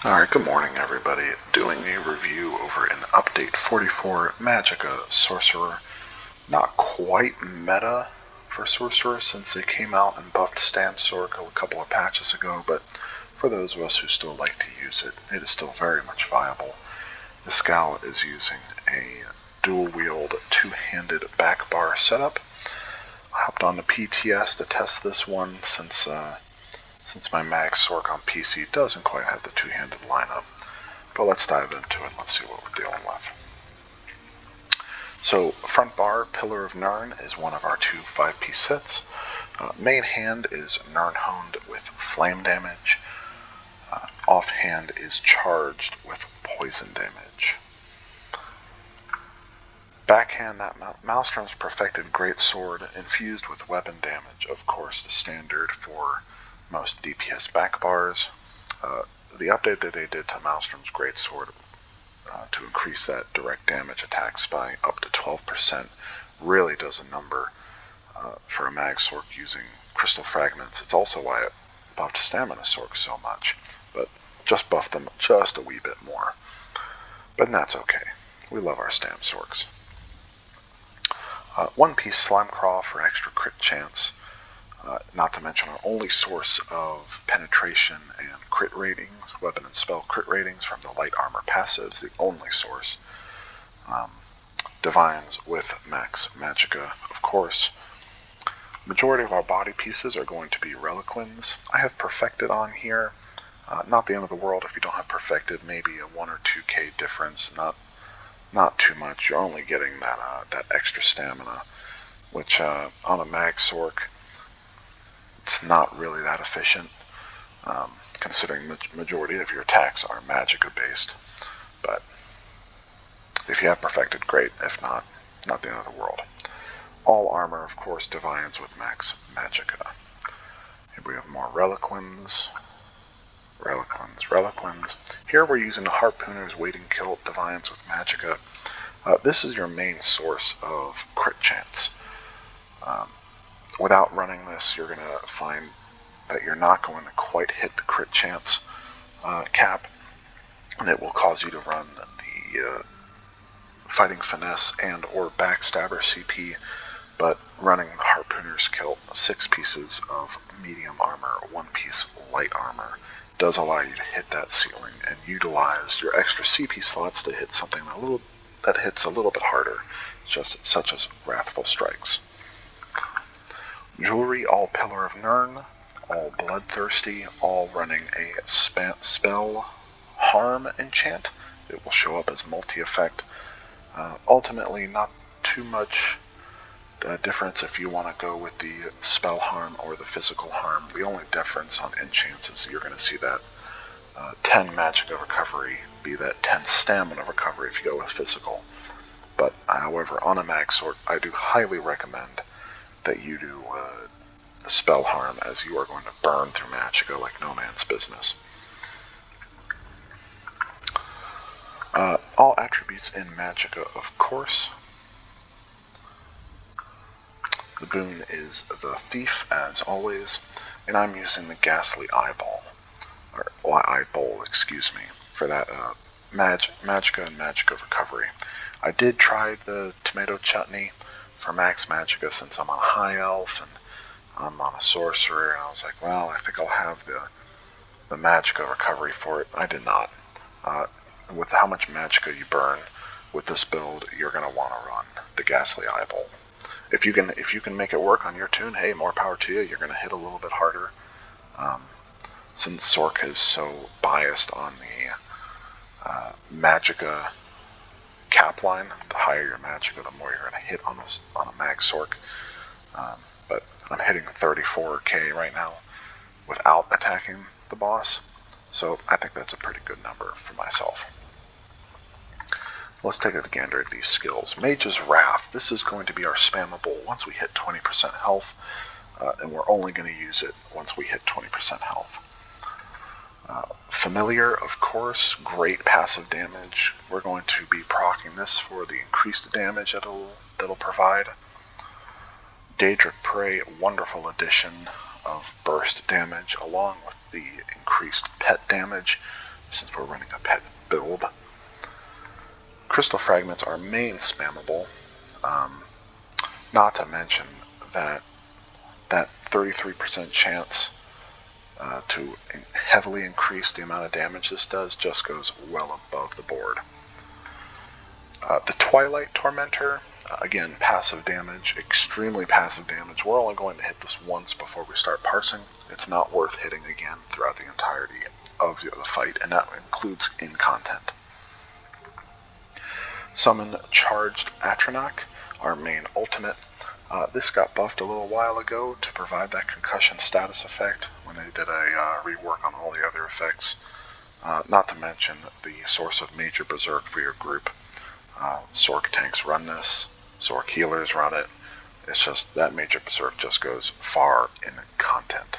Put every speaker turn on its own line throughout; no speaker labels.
Alright, good morning everybody. Doing a review over in Update 44 Magicka Sorcerer. Not quite meta for Sorcerer since they came out and buffed Magsorc a couple of patches ago, but for those of us who still like to use it, it is still very much viable. This gal is using a dual-wield, two-handed back bar setup. I hopped on the PTS to test this one since my Magsorc on PC doesn't quite have the two-handed lineup. But let's dive into it and let's see what we're dealing with. So, front bar, Pillar of Nirn is one of our two 5-piece sets. Main hand is Nirn Honed with flame damage. Offhand is charged with poison damage. Backhand, that Magsorc's Perfected Greatsword infused with weapon damage, of course the standard for most DPS back bars. The update that they did to Magsorc's Greatsword to increase that direct damage attacks by up to 12% really does a number for a Magsorc using crystal fragments. It's also why it buffed Stamina Sorc so much, but just buffed them just a wee bit more. But that's okay. We love our Stam Sorcs. One-piece Slime Craw for extra crit chance. Not to mention our only source of penetration and crit ratings, weapon and spell crit ratings from the light armor passives, the only source. Divines with Max Magicka, of course. Majority of our body pieces are going to be Reliquins. I have Perfected on here. Not the end of the world if you don't have Perfected, maybe a 1 or 2k difference, not too much. You're only getting that extra stamina, which on a Magsorc, it's not really that efficient, considering the majority of your attacks are Magicka based. But if you have Perfected, great. If not, not the end of the world. All armor, of course, Divines with Max Magicka. Here we have more Reliquins. Reliquins. Here we're using the Harpooner's Waiting Kilt Divines with Magicka. This is your main source of crit chance. Without running this, you're going to find that you're not going to quite hit the crit chance cap, and it will cause you to run the Fighting Finesse and or Backstabber CP, but running the Harpooner's Kilt, 6 pieces of medium armor, 1 piece light armor, does allow you to hit that ceiling and utilize your extra CP slots to hit something that hits a little bit harder, such as Wrathful Strikes. Jewelry, all Pillar of Nirn, all Bloodthirsty, all running a spell harm enchant. It will show up as multi-effect. Ultimately, not too much difference if you want to go with the spell harm or the physical harm. The only difference on enchants is you're going to see that 10 Magicka recovery be that 10 stamina recovery if you go with physical. But however, on a Magsorc, I do highly recommend that you do the spell harm, as you are going to burn through Magicka like no man's business. All attributes in Magicka, of course. The boon is the Thief, as always, and I'm using the Ghastly Eyeball, excuse me, for that Magicka and Magicka recovery. I did try the Tomato Chutney for Max Magicka since I'm on High Elf and I'm on a Sorcerer, and I was like, well, I think I'll have the Magicka recovery for it. I did not. With how much Magicka you burn with this build, you're going to want to run the Ghastly Eyeball. If you can make it work on your tune, hey, more power to you. You're going to hit a little bit harder. Since Sorc is so biased on the Magicka cap line, the higher your Magicka, the more you're going to hit on a Magsorc. But I'm hitting 34k right now without attacking the boss, so I think that's a pretty good number for myself. Let's take a gander at these skills. Mage's Wrath. This is going to be our spammable once we hit 20% health, and we're only going to use it once we hit 20% health. Familiar, of course, great passive damage. We're going to be proccing this for the increased damage that'll provide. Daedric Prey, wonderful addition of burst damage, along with the increased pet damage. since we're running a pet build. Crystal fragments are main spammable, not to mention that 33% chance to heavily increase the amount of damage this does just goes well above the board. The Twilight Tormentor, again, passive damage, extremely passive damage. We're only going to hit this once before we start parsing. It's not worth hitting again throughout the entirety of the fight, and that includes in content. Summon Charged Atronach, our main ultimate. This got buffed a little while ago to provide that concussion status effect when they did a rework on all the other effects. Not to mention the source of major berserk for your group. Sorc tanks run this, Sorc healers run it. It's just that major berserk just goes far in content.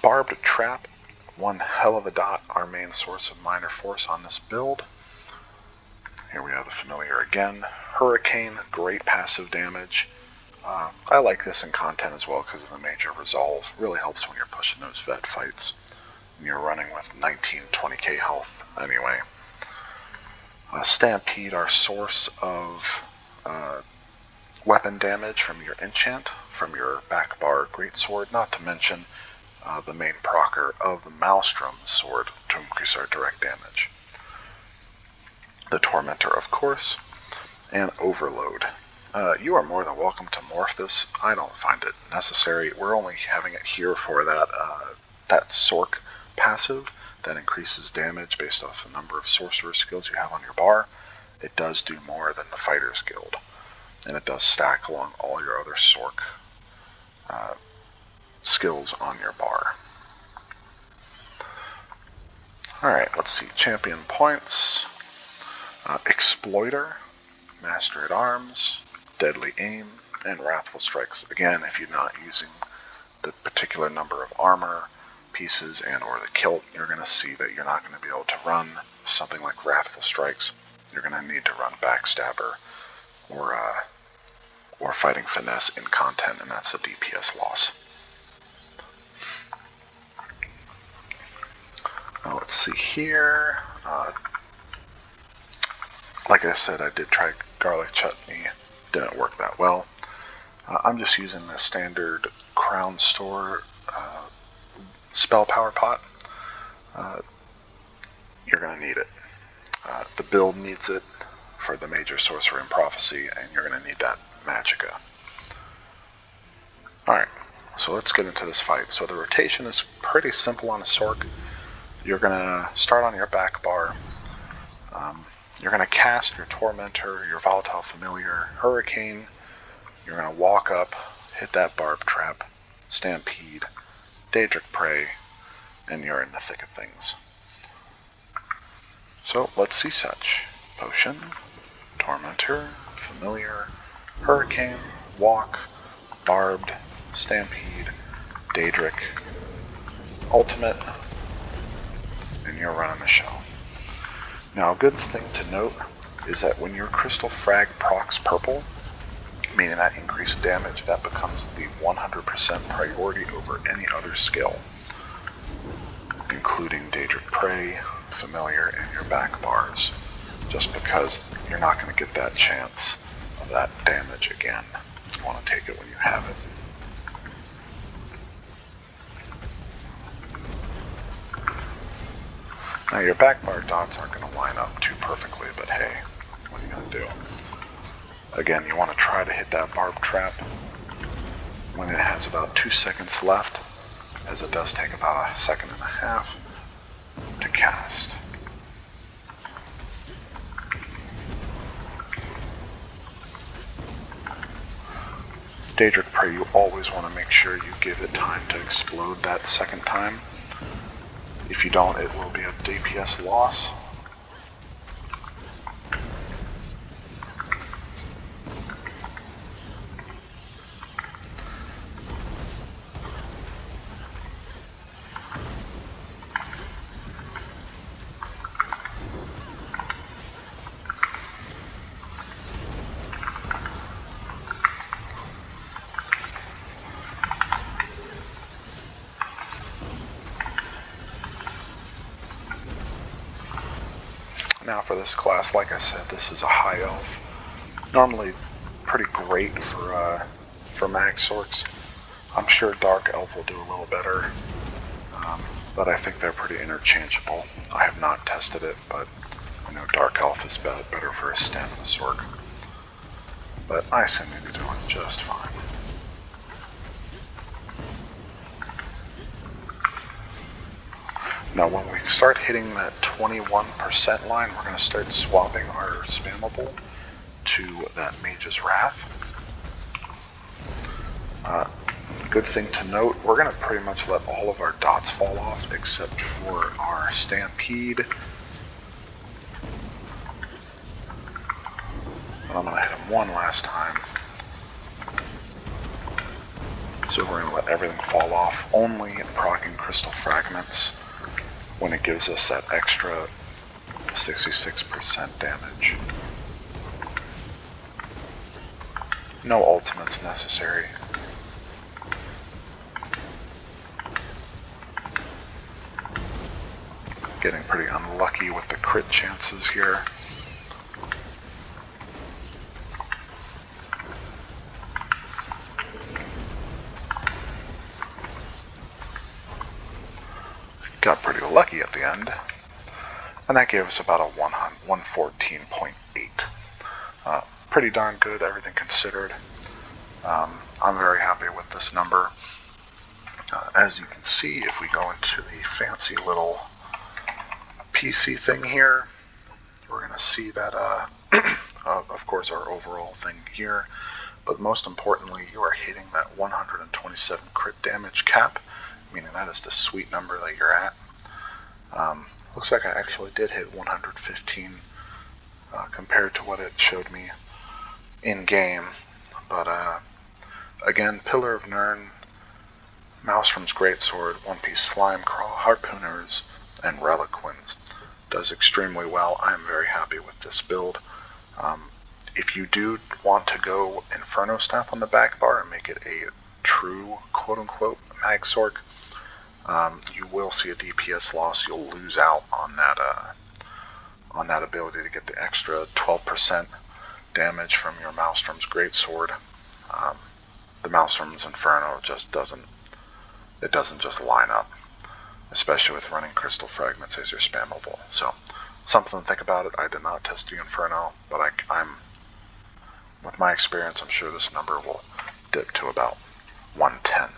Barbed Trap, one hell of a dot, our main source of minor force on this build. Here we have the familiar again. Hurricane, great passive damage. I like this in content as well because of the major resolve. Really helps when you're pushing those vet fights. And you're running with 19, 20k health anyway. Stampede, our source of weapon damage from your enchant, from your back bar greatsword, not to mention the main procer of the Maelstrom sword to increase our direct damage. The Tormentor, of course, and Overload. You are more than welcome to morph this. I don't find it necessary. We're only having it here for that Sorc passive that increases damage based off the number of sorcerer skills you have on your bar. It does do more than the Fighter's Guild, and it does stack along all your other Sorc skills on your bar. Alright, let's see. Champion points. Exploiter, Master at Arms, Deadly Aim, and Wrathful Strikes. Again, if you're not using the particular number of armor pieces and or the kilt, you're going to see that you're not going to be able to run something like Wrathful Strikes. You're going to need to run Backstabber or Fighting Finesse in content, and that's a DPS loss. Now let's see here. Like I said, I did try Garlic Chutney. Didn't work that well. I'm just using the standard Crown Store Spell Power Pot. You're going to need it. The build needs it for the major sorcerer and prophecy, and you're going to need that Magicka. Alright, so let's get into this fight. So the rotation is pretty simple on a Sorc. You're going to start on your back bar. You're going to cast your Tormentor, your Volatile Familiar, Hurricane. You're going to walk up, hit that Barb Trap, Stampede, Daedric Prey, and you're in the thick of things. So let's see such. Potion, Tormentor, Familiar, Hurricane, Walk, Barbed, Stampede, Daedric, Ultimate, and you're running the show. Now, a good thing to note is that when your Crystal Frag procs purple, meaning that increased damage, that becomes the 100% priority over any other skill, including Daedric Prey, Familiar, and your back bars, just because you're not going to get that chance of that damage again. You want to take it when you have it. Now your back bar dots aren't going to line up too perfectly, but hey, what are you going to do? Again, you want to try to hit that Barb Trap when it has about 2 seconds left, as it does take about 1.5 seconds to cast. Daedric Prey, you always want to make sure you give it time to explode that second time. If you don't, it will be a DPS loss. Now for this class, like I said, this is a high elf. Normally pretty great for Magsorcs. I'm sure Dark Elf will do a little better, but I think they're pretty interchangeable. I have not tested it, but I know Dark Elf is better for a stamina Sorc. But I seem to be doing just fine. Now when we start hitting that 21% line, we're going to start swapping our spammable to that Mage's Wrath. Good thing to note, we're going to pretty much let all of our dots fall off except for our Stampede. And I'm going to hit him one last time. So we're going to let everything fall off, only proccing Crystal Fragments when it gives us that extra 66% damage. No ultimates necessary. Getting pretty unlucky with the crit chances here. Got pretty lucky at the end. And that gave us about a 114.8. Pretty darn good, everything considered. I'm very happy with this number. As you can see, if we go into the fancy little PC thing here, we're going to see that, of course, our overall thing here. But most importantly, you are hitting that 127 crit damage cap, meaning that is the sweet number that you're at. Looks like I actually did hit 115 compared to what it showed me in-game. But again, Pillar of Nirn, Magsorc's Greatsword, One Piece Slime Crawl, Harpooners, and Reliquins does extremely well. I am very happy with this build. If you do want to go Inferno Staff on the back bar and make it a true quote-unquote Magsorc, you will see a DPS loss. You'll lose out on that ability to get the extra 12% damage from your Magsorc's Greatsword. The Magsorc's Inferno just doesn't just line up, especially with running Crystal Fragments as your spammable. So, something to think about it. I did not test the Inferno, but I'm with my experience, I'm sure this number will dip to about 110.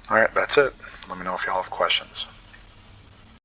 Alright, that's it. Let me know if y'all have questions.